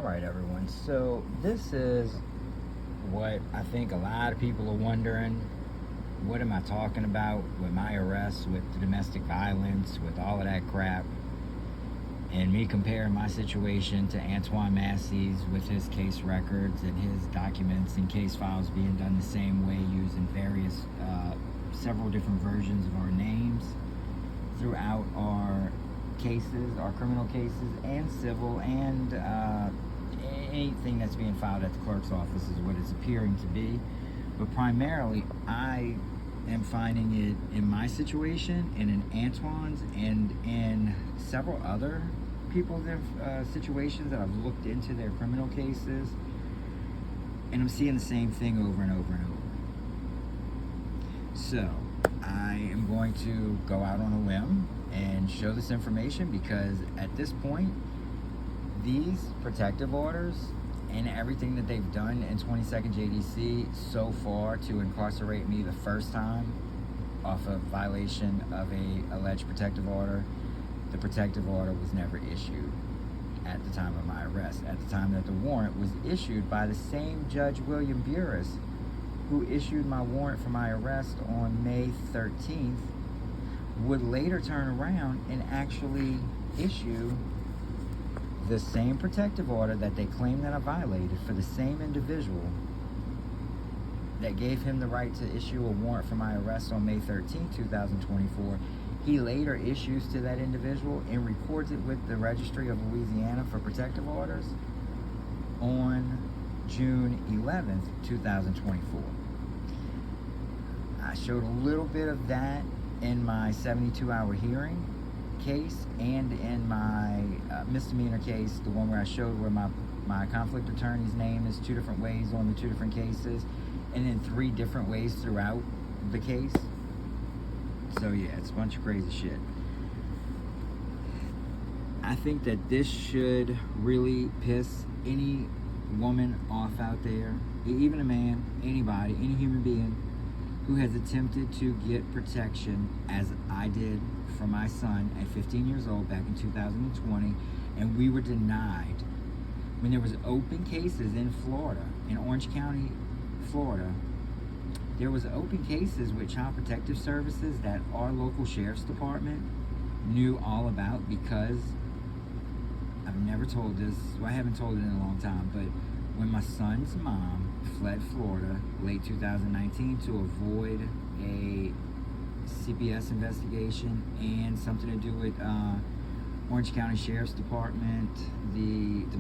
Alright everyone, so this is what I think a lot of people are wondering. What am I talking about with my arrests, with the domestic violence, with all of that crap? And me comparing my situation to Antoine Massey's with his case records and his documents and case files being done the same way, using various, several different versions of our names throughout our cases, our criminal cases and civil, and anything that's being filed at the clerk's office is what it's appearing to be. But primarily, I am finding it in my situation and in Antoine's and in several other people's situations that I've looked into their criminal cases, and I'm seeing the same thing over and over and over. So I am going to go out on a limb and show this information, because at this point, these protective orders and everything that they've done in 22nd JDC so far to incarcerate me the first time off a violation of a alleged protective order, the protective order was never issued at the time of my arrest. At the time that the warrant was issued by the same Judge William Burris who issued my warrant for my arrest on May 13th, would later turn around and actually issue the same protective order that they claim that I violated for the same individual that gave him the right to issue a warrant for my arrest on May 13th, 2024. He later issues to that individual and records it with the Registry of Louisiana for protective orders on June 11th, 2024. I showed a little bit of that in my 72-hour hearing case and in my misdemeanor case, the one where I showed where my conflict attorney's name is two different ways on the two different cases, and in three different ways throughout the case. So yeah, it's a bunch of crazy shit. I think that this should really piss any woman off out there, even a man, anybody, any human being who has attempted to get protection, as I did for my son at 15 years old back in 2020, and we were denied. When there was open cases in Florida, in Orange County, Florida, there was open cases with Child Protective Services that our local sheriff's department knew all about, because I've never told this, well, I haven't told it in a long time, but when my son's mom fled Florida late 2019 to avoid a CPS investigation and something to do with Orange County Sheriff's Department, the